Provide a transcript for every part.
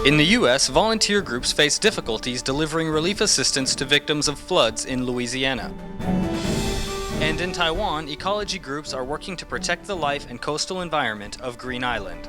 In the U.S., volunteer groups face difficulties delivering relief assistance to victims of floods in Louisiana. And in Taiwan, ecology groups are working to protect the life and coastal environment of Green Island.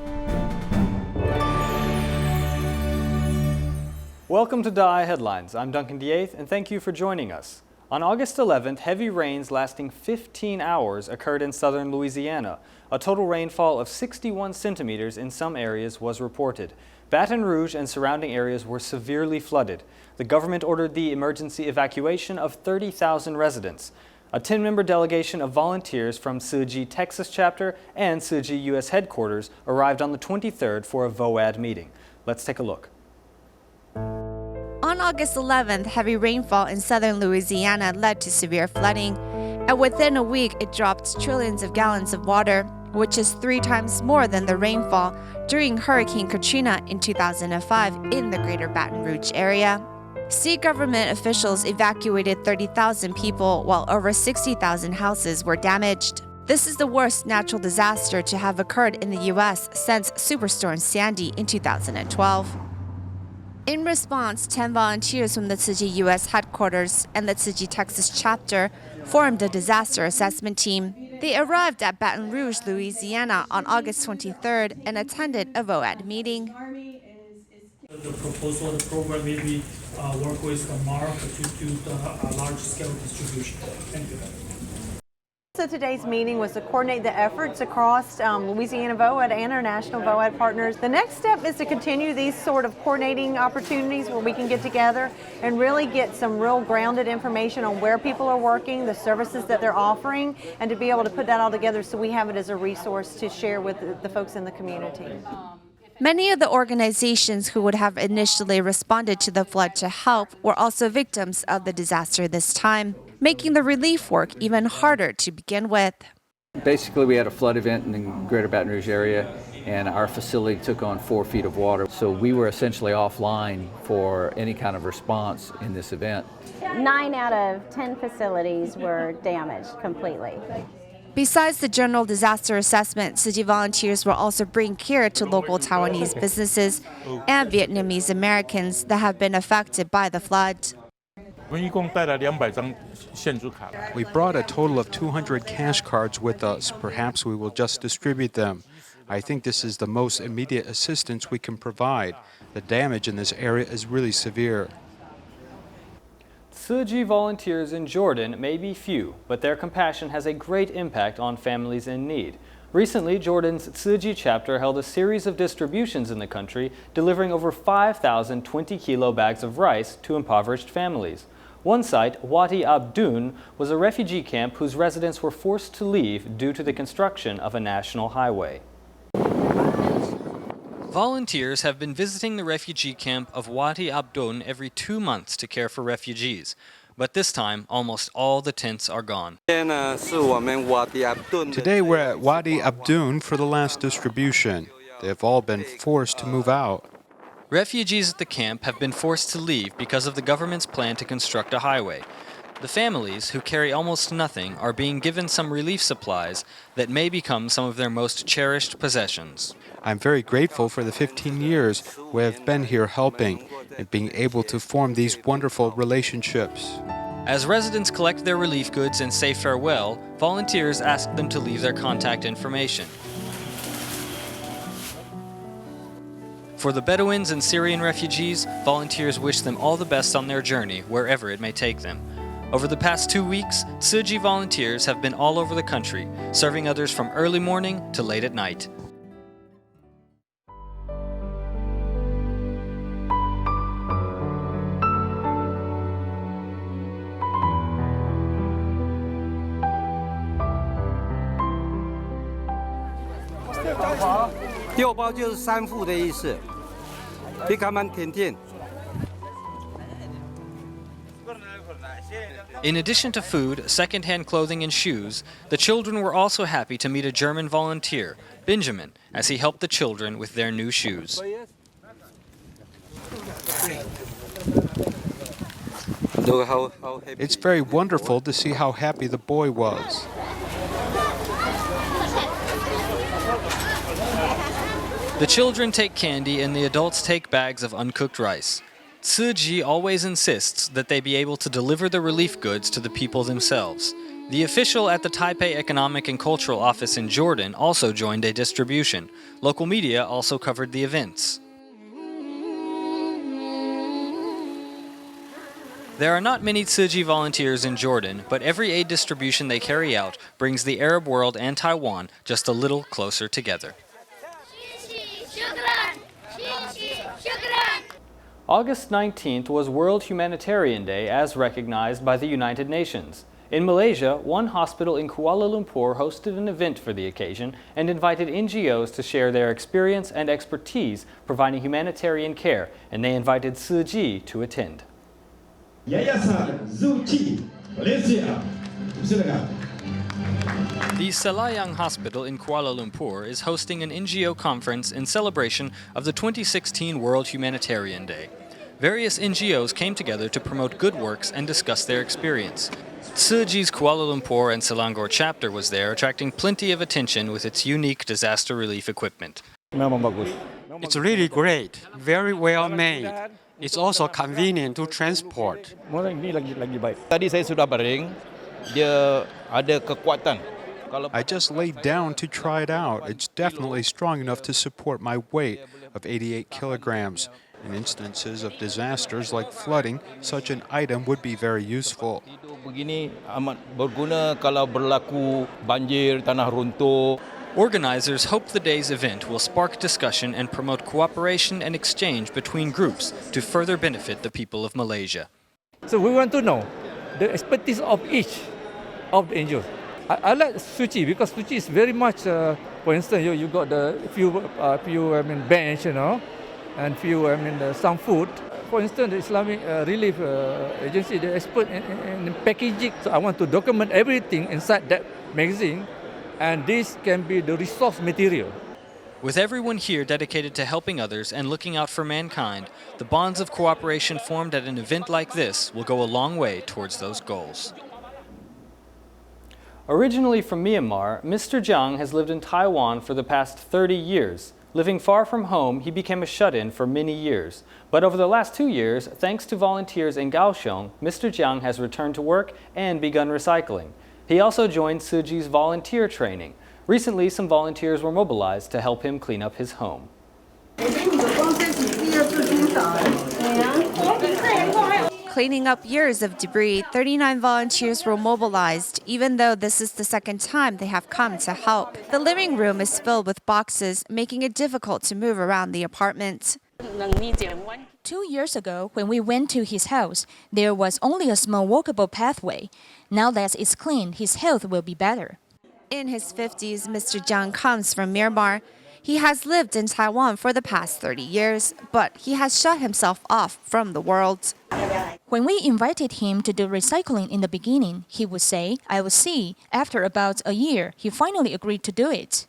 Welcome to DaAi Headlines. I'm Duncan DeAeth, and thank you for joining us. On August 11th, heavy rains lasting 15 hours occurred in southern Louisiana. A total rainfall of 61 centimeters in some areas was reported. Baton Rouge and surrounding areas were severely flooded. The government ordered the emergency evacuation of 30,000 residents. A 10-member delegation of volunteers from Tsuji, Texas chapter and Tsuji U.S. headquarters arrived on the 23rd for a VOAD meeting. Let's take a look. On August 11th, heavy rainfall in southern Louisiana led to severe flooding, and within a week it dropped trillions of gallons of water, which is 3 times more than the rainfall during Hurricane Katrina in 2005 in the greater Baton Rouge area. State government officials evacuated 30,000 people while over 60,000 houses were damaged. This is the worst natural disaster to have occurred in the U.S. since Superstorm Sandy in 2012. In response, 10 volunteers from the Tsuji U.S. headquarters and the Tsuji Texas chapter formed a disaster assessment team. They arrived at Baton Rouge, Louisiana on August 23rd and attended a VOAD meeting. The proposal of the program maybe work with Mark to do the large-scale distribution. Thank you. So today's meeting was to coordinate the efforts across Louisiana VOAD and our national VOAD partners. The next step is to continue these sort of coordinating opportunities where we can get together and really get some real grounded information on where people are working, the services that they're offering, and to be able to put that all together so we have it as a resource to share with the folks in the community. Many of the organizations who would have initially responded to the flood to help were also victims of the disaster this time, making the relief work even harder to begin with. Basically, we had a flood event in the greater Baton Rouge area, and our facility took on 4 feet of water. So we were essentially offline for any kind of response in this event. 9 out of 10 facilities were damaged completely. Besides the general disaster assessment, Tsuji volunteers will also bring care to local Taiwanese businesses and Vietnamese Americans that have been affected by the flood. We brought a total of 200 cash cards with us. Perhaps we will just distribute them. I think this is the most immediate assistance we can provide. The damage in this area is really severe. Tsuji volunteers in Jordan may be few, but their compassion has a great impact on families in need. Recently, Jordan's Tsuji chapter held a series of distributions in the country, delivering over 5,000 20-kilo bags of rice to impoverished families. One site, Wadi Abdun, was a refugee camp whose residents were forced to leave due to the construction of a national highway. Volunteers have been visiting the refugee camp of Wadi Abdun every 2 months to care for refugees. But this time, almost all the tents are gone. Today we're at Wadi Abdun for the last distribution. They have all been forced to move out. Refugees at the camp have been forced to leave because of the government's plan to construct a highway. The families, who carry almost nothing, are being given some relief supplies that may become some of their most cherished possessions. I'm very grateful for the 15 years we have been here helping and being able to form these wonderful relationships. As residents collect their relief goods and say farewell, volunteers ask them to leave their contact information. For the Bedouins and Syrian refugees, volunteers wish them all the best on their journey, wherever it may take them. Over the past 2 weeks, Tsuji volunteers have been all over the country, serving others from early morning to late at night. In addition to food, second-hand clothing, and shoes, the children were also happy to meet a German volunteer, Benjamin, as he helped the children with their new shoes. It's very wonderful to see how happy the boy was. The children take candy and the adults take bags of uncooked rice. Tsuji always insists that they be able to deliver the relief goods to the people themselves. The official at the Taipei Economic and Cultural Office in Jordan also joined a distribution. Local media also covered the events. There are not many Tsuji volunteers in Jordan, but every aid distribution they carry out brings the Arab world and Taiwan just a little closer together. August 19th was World Humanitarian Day as recognized by the United Nations. In Malaysia, one hospital in Kuala Lumpur hosted an event for the occasion and invited NGOs to share their experience and expertise providing humanitarian care, and they invited Tsuji to attend. Yayasan Tsuji, Malaysia. Silakan. The Selayang Hospital in Kuala Lumpur is hosting an NGO conference in celebration of the 2016 World Humanitarian Day. Various NGOs came together to promote good works and discuss their experience. Tsuji's Kuala Lumpur and Selangor chapter was there, attracting plenty of attention with its unique disaster relief equipment. It's really great, very well made. It's also convenient to transport. Tadi saya sudah baring, dia ada kekuatan. I just laid down to try it out. It's definitely strong enough to support my weight of 88 kilograms. In instances of disasters like flooding, such an item would be very useful. Begini amat berguna kalau berlaku banjir, tanah runtuh. Organizers hope the day's event will spark discussion and promote cooperation and exchange between groups to further benefit the people of Malaysia. So we want to know the expertise of each of the NGOs. I like Tsuji because Tsuji is very much, for instance, you got the few bench, and some food. For instance, the Islamic Relief Agency, the expert in packaging. So I want to document everything inside that magazine, and this can be the resource material. With everyone here dedicated to helping others and looking out for mankind, the bonds of cooperation formed at an event like this will go a long way towards those goals. Originally from Myanmar, Mr. Zhang has lived in Taiwan for the past 30 years. Living far from home, he became a shut-in for many years. But over the last 2 years, thanks to volunteers in Kaohsiung, Mr. Zhang has returned to work and begun recycling. He also joined Tsuji's volunteer training. Recently, some volunteers were mobilized to help him clean up his home. Cleaning up years of debris, 39 volunteers were mobilized, even though this is the second time they have come to help. The living room is filled with boxes, making it difficult to move around the apartment. 2 years ago, when we went to his house, there was only a small walkable pathway. Now that it's clean, his health will be better. In his 50s, Mr. Zhang comes from Myanmar. He has lived in Taiwan for the past 30 years, but he has shut himself off from the world. When we invited him to do recycling in the beginning, he would say, "I will see." After about a year, he finally agreed to do it.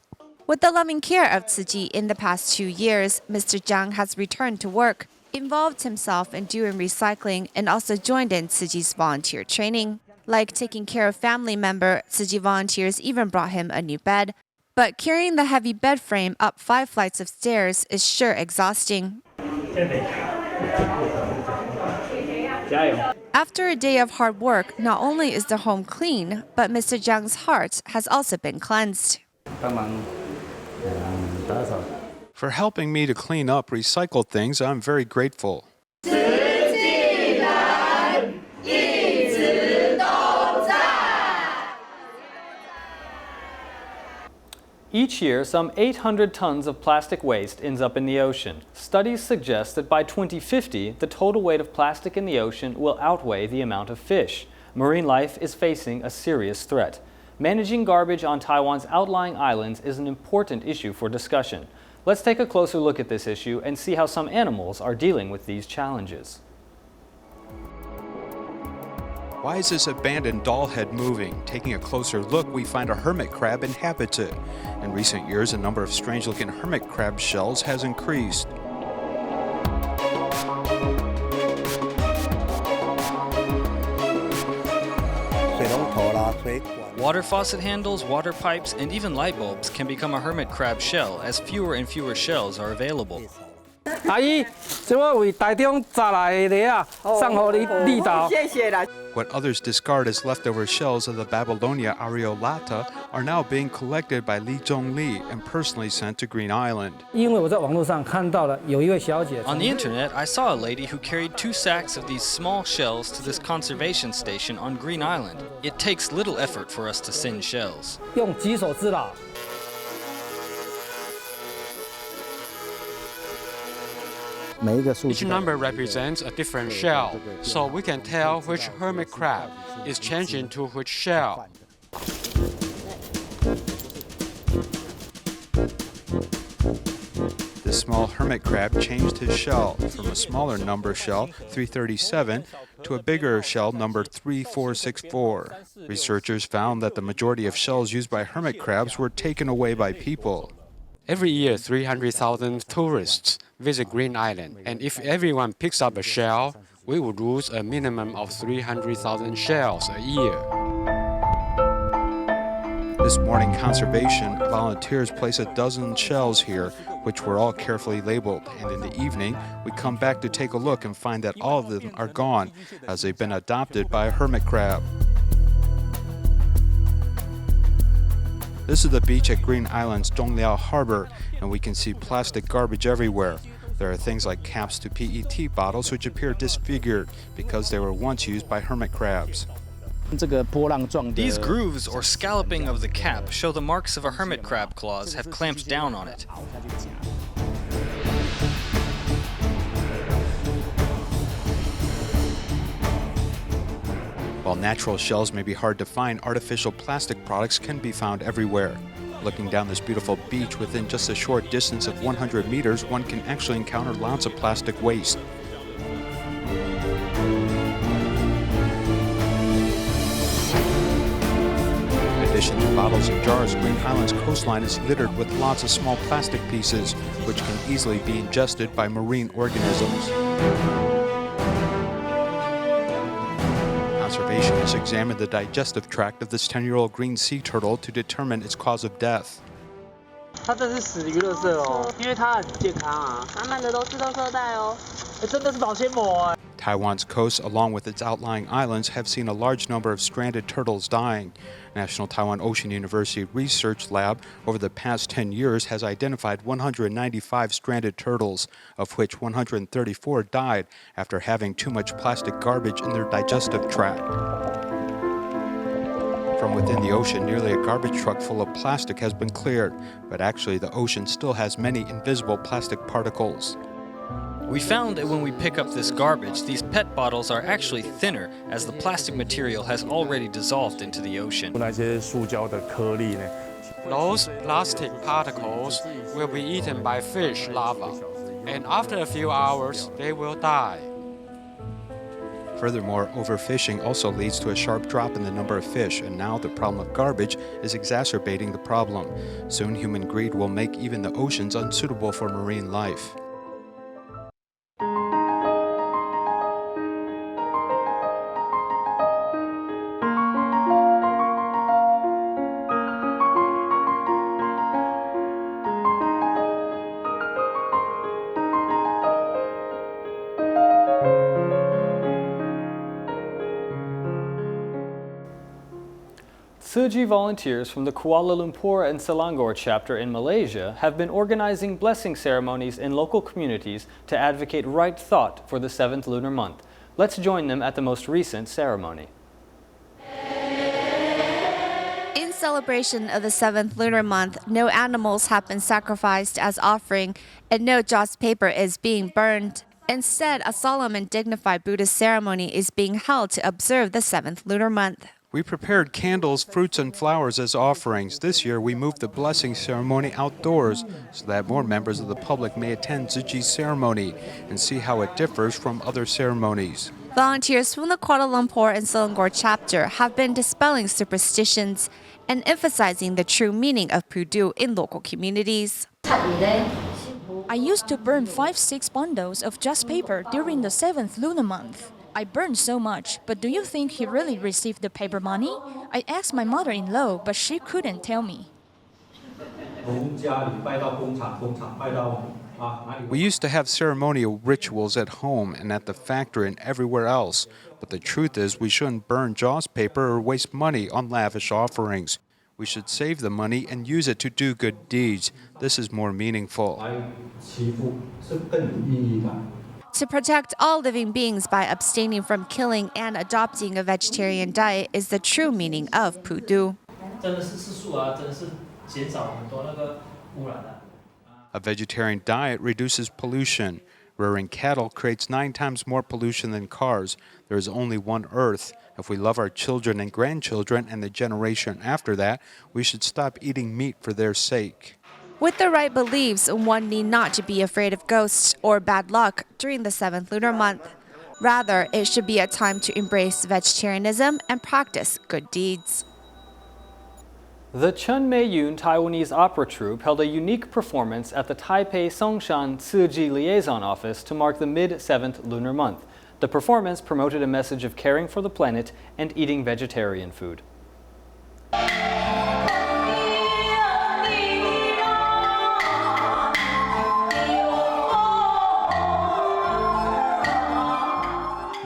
With the loving care of Tsuji in the past 2 years, Mr. Zhang has returned to work, involved himself in doing recycling, and also joined in Tsuji's volunteer training. Like taking care of family member, Tsuji volunteers even brought him a new bed. But carrying the heavy bed frame up 5 flights of stairs is sure exhausting. After a day of hard work, not only is the home clean, but Mr. Zhang's heart has also been cleansed. For helping me to clean up recycled things, I'm very grateful. Each year, some 800 tons of plastic waste ends up in the ocean. Studies suggest that by 2050, the total weight of plastic in the ocean will outweigh the amount of fish. Marine life is facing a serious threat. Managing garbage on Taiwan's outlying islands is an important issue for discussion. Let's take a closer look at this issue and see how some animals are dealing with these challenges. Why is this abandoned doll head moving? Taking a closer look, we find a hermit crab inhabits it. In recent years, the number of strange-looking hermit crab shells has increased. Water faucet handles, water pipes, and even light bulbs can become a hermit crab shell as fewer and fewer shells are available. 阿姨，这我为台中摘来的啊，送给你岛。谢谢啦。 What others discard as leftover shells of the Babylonia areolata are now being collected by Li Zhongli and personally sent to Green Island. 因为我在网络上看到了有一位小姐。On the internet, I saw a lady who carried 2 sacks of these small shells to this conservation station on Green Island. It takes little effort for us to send shells. 用举手之劳。 Each number represents a different shell, so we can tell which hermit crab is changing to which shell. This small hermit crab changed his shell from a smaller number shell, 337, to a bigger shell, number 3464. Researchers found that the majority of shells used by hermit crabs were taken away by people. Every year, 300,000 tourists visit Green Island, and if everyone picks up a shell, we would lose a minimum of 300,000 shells a year. This morning, conservation volunteers place a dozen shells here, which were all carefully labeled, and in the evening, we come back to take a look and find that all of them are gone, as they've been adopted by a hermit crab. This is the beach at Green Island's Dongliao Harbor, and we can see plastic garbage everywhere. There are things like caps to PET bottles which appear disfigured because they were once used by hermit crabs. These grooves or scalloping of the cap show the marks of a hermit crab claws have clamped down on it. While natural shells may be hard to find, artificial plastic products can be found everywhere. Looking down this beautiful beach within just a short distance of 100 meters, one can actually encounter lots of plastic waste. In addition to bottles and jars, Green Island's coastline is littered with lots of small plastic pieces, which can easily be ingested by marine organisms. Conservationists examined the digestive tract of this 10-year-old green sea turtle to determine its cause of death. 它这是死鱼垃圾哦，因为它很健康啊。满满的都是垃圾袋哦。真的是保鲜膜哎。 Taiwan's coast, along with its outlying islands, have seen a large number of stranded turtles dying. National Taiwan Ocean University Research Lab over the past 10 years has identified 195 stranded turtles, of which 134 died after having too much plastic garbage in their digestive tract. From within the ocean, nearly a garbage truck full of plastic has been cleared, but actually the ocean still has many invisible plastic particles. We found that when we pick up this garbage, these PET bottles are actually thinner as the plastic material has already dissolved into the ocean. Those plastic particles will be eaten by fish larvae, and after a few hours, they will die. Furthermore, overfishing also leads to a sharp drop in the number of fish, and now the problem of garbage is exacerbating the problem. Soon, human greed will make even the oceans unsuitable for marine life. Tsuji volunteers from the Kuala Lumpur and Selangor chapter in Malaysia have been organizing blessing ceremonies in local communities to advocate right thought for the 7th lunar month. Let's join them at the most recent ceremony. In celebration of the 7th lunar month, no animals have been sacrificed as offering and no joss paper is being burned. Instead, a solemn and dignified Buddhist ceremony is being held to observe the 7th lunar month. We prepared candles, fruits, and flowers as offerings. This year, we moved the blessing ceremony outdoors so that more members of the public may attend Tsuji's ceremony and see how it differs from other ceremonies. Volunteers from the Kuala Lumpur and Selangor chapter have been dispelling superstitions and emphasizing the true meaning of Purdue in local communities. I used to burn 5-6 bundles of just paper during the 7th lunar month. I burned so much, but do you think he really received the paper money? I asked my mother-in-law, but she couldn't tell me. We used to have ceremonial rituals at home and at the factory and everywhere else, but the truth is we shouldn't burn joss paper or waste money on lavish offerings. We should save the money and use it to do good deeds. This is more meaningful. To protect all living beings by abstaining from killing and adopting a vegetarian diet is the true meaning of Purdue. A vegetarian diet reduces pollution. Rearing cattle creates 9 times more pollution than cars. There is only one Earth. If we love our children and grandchildren and the generation after that, we should stop eating meat for their sake. With the right beliefs, one need not to be afraid of ghosts or bad luck during the 7th lunar month. Rather, it should be a time to embrace vegetarianism and practice good deeds. The Chun Mei-yun Taiwanese Opera troupe held a unique performance at the Taipei Songshan Tsuji Liaison Office to mark the mid-7th lunar month. The performance promoted a message of caring for the planet and eating vegetarian food.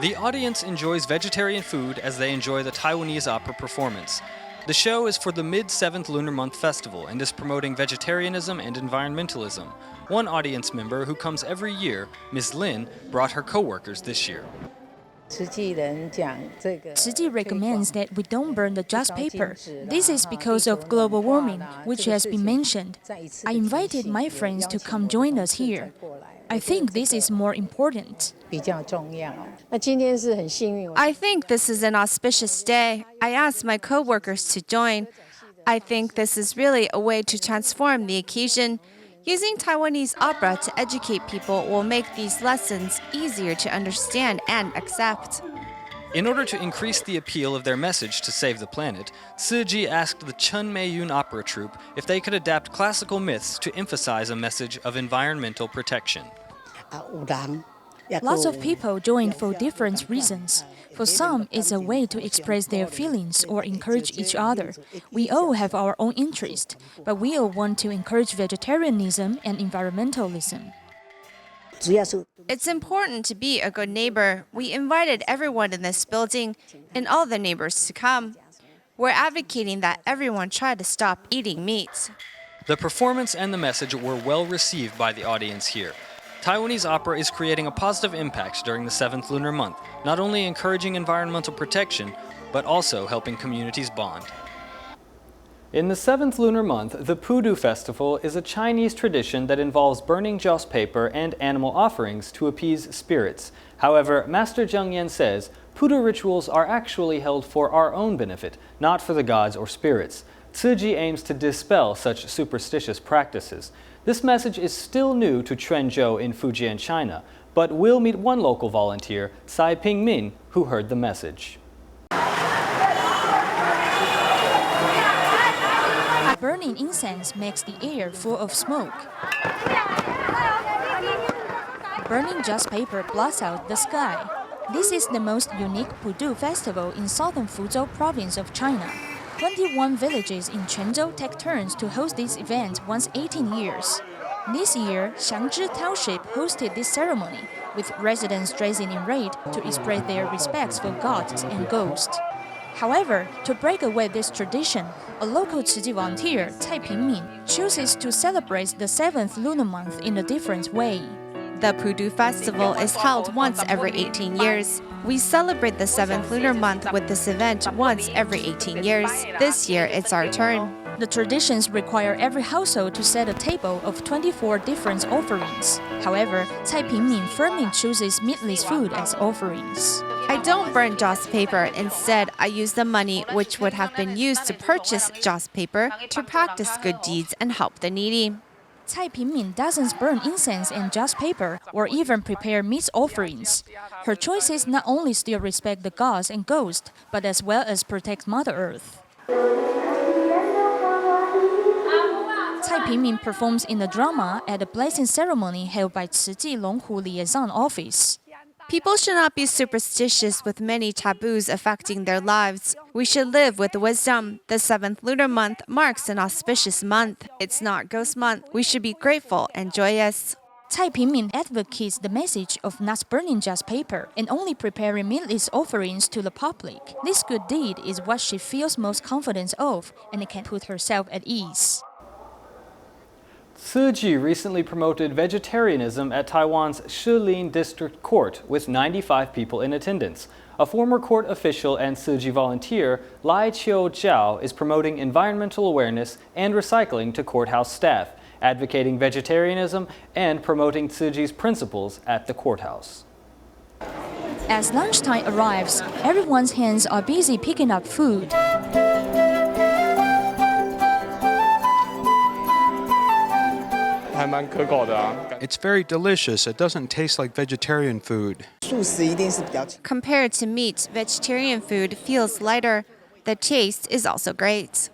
The audience enjoys vegetarian food as they enjoy the Taiwanese opera performance. The show is for the mid-7th lunar month festival and is promoting vegetarianism and environmentalism. One audience member who comes every year, Ms. Lin, brought her co-workers this year. Tsuji recommends that we don't burn the joss paper. This is because of global warming, which has been mentioned. I invited my friends to come join us here. I think this is more important. I think this is an auspicious day. I asked my co-workers to join. I think this is really a way to transform the occasion. Using Taiwanese opera to educate people will make these lessons easier to understand and accept. In order to increase the appeal of their message to save the planet, Tsuji asked the Chun Mei-yun Opera troupe if they could adapt classical myths to emphasize a message of environmental protection. Lots of people join for different reasons. For some, it's a way to express their feelings or encourage each other. We all have our own interest, but we all want to encourage vegetarianism and environmentalism. It's important to be a good neighbor. We invited everyone in this building and all the neighbors to come. We're advocating that everyone try to stop eating meat. The performance and the message were well received by the audience here. Taiwanese opera is creating a positive impact during the 7th lunar month, not only encouraging environmental protection, but also helping communities bond. In the 7th lunar month, the Purdue Festival is a Chinese tradition that involves burning joss paper and animal offerings to appease spirits. However, Master Zhang says Purdue rituals are actually held for our own benefit, not for the gods or spirits. Tsuji aims to dispel such superstitious practices. This message is still new to Quanzhou in Fujian, China, but we'll meet one local volunteer, Tsai Ping-min, who heard the message. Burning incense makes the air full of smoke. Burning joss paper blots out the sky. This is the most unique Purdue Festival in southern Fuzhou province of China. 21 villages in Quanzhou take turns to host this event once 18 years. This year, Xiangzhi Township hosted this ceremony, with residents dressing in red to express their respects for gods and ghosts. However, to break away this tradition, a local Tsuji volunteer, Tsai Ping-min, chooses to celebrate the 7th lunar month in a different way. The Purdue Festival is held once every 18 years. We celebrate the 7th lunar month with this event once every 18 years. This year, it's our turn. The traditions require every household to set a table of 24 different offerings. However, Tsai Ping-min firmly chooses meatless food as offerings. I don't burn joss paper. Instead, I use the money which would have been used to purchase joss paper to practice good deeds and help the needy. Tsai Ping-min doesn't burn incense and joss paper or even prepare meat offerings. Her choices not only still respect the gods and ghosts, but as well as protect Mother Earth. Tsai Ping-min performs in the drama at a blessing ceremony held by Tsuji Longhu Liaison Office. People should not be superstitious with many taboos affecting their lives. We should live with wisdom. The 7th lunar month marks an auspicious month. It's not Ghost Month. We should be grateful and joyous. Cai Pingmin advocates the message of not burning just paper and only preparing meatless offerings to the public. This good deed is what she feels most confidence of, and can put herself at ease. Tsuji recently promoted vegetarianism at Taiwan's Shilin District Court with 95 people in attendance. A former court official and Tsuji volunteer, Lai Chiu Jiao, is promoting environmental awareness and recycling to courthouse staff, advocating vegetarianism and promoting Tsuji's principles at the courthouse. As lunchtime arrives, everyone's hands are busy picking up food. It's very delicious. It doesn't taste like vegetarian food. Compared to meat, vegetarian food feels lighter. The taste is also great.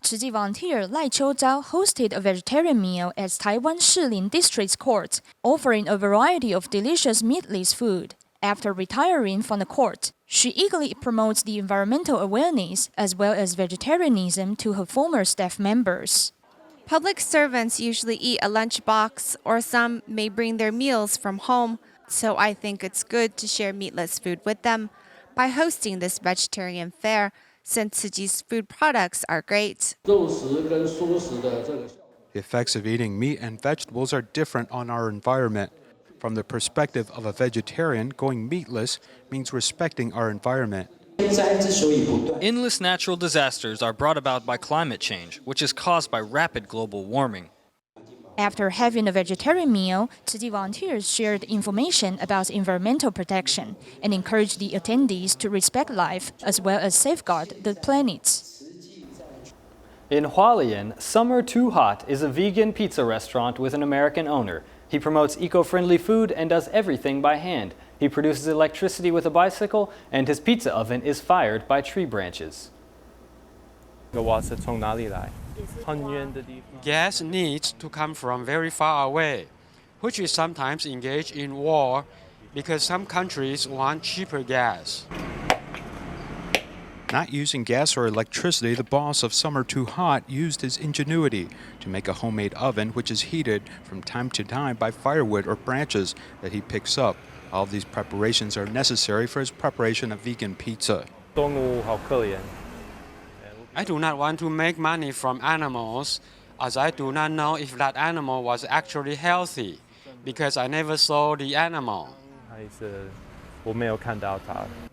Tsuji volunteer Lai Chiu Zhao hosted a vegetarian meal at Taiwan Shilin District Court, offering a variety of delicious meatless food. After retiring from the court, she eagerly promotes the environmental awareness as well as vegetarianism to her former staff members. Public servants usually eat a lunchbox, or some may bring their meals from home, so I think it's good to share meatless food with them by hosting this vegetarian fair, since Tsuji's food products are great. The effects of eating meat and vegetables are different on our environment. From the perspective of a vegetarian, going meatless means respecting our environment. Endless natural disasters are brought about by climate change, which is caused by rapid global warming. After having a vegetarian meal, Tsuji volunteers shared information about environmental protection and encouraged the attendees to respect life as well as safeguard the planet. In Hualien, Summer Too Hot is a vegan pizza restaurant with an American owner. He promotes eco-friendly food and does everything by hand. He produces electricity with a bicycle, and his pizza oven is fired by tree branches. Gas needs to come from very far away, which is sometimes engaged in war because some countries want cheaper gas. Not using gas or electricity, the boss of Summer Too Hot used his ingenuity to make a homemade oven which is heated from time to time by firewood or branches that he picks up. All of these preparations are necessary for his preparation of vegan pizza. I do not want to make money from animals, as I do not know if that animal was actually healthy, because I never saw the animal.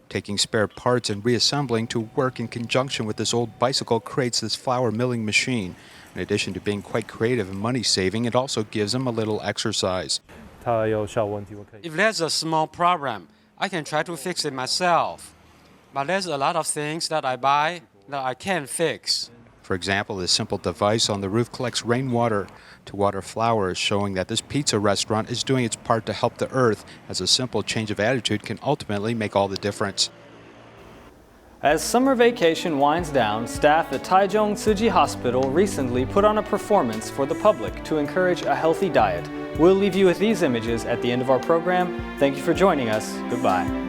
Taking spare parts and reassembling to work in conjunction with this old bicycle creates this flour milling machine. In addition to being quite creative and money-saving, it also gives him a little exercise. If there's a small problem, I can try to fix it myself. But there's a lot of things that I buy that I can't fix. For example, this simple device on the roof collects rainwater to water flowers, showing that this pizza restaurant is doing its part to help the earth, as a simple change of attitude can ultimately make all the difference. As summer vacation winds down, staff at Taichung Tsuji Hospital recently put on a performance for the public to encourage a healthy diet. We'll leave you with these images at the end of our program. Thank you for joining us. Goodbye.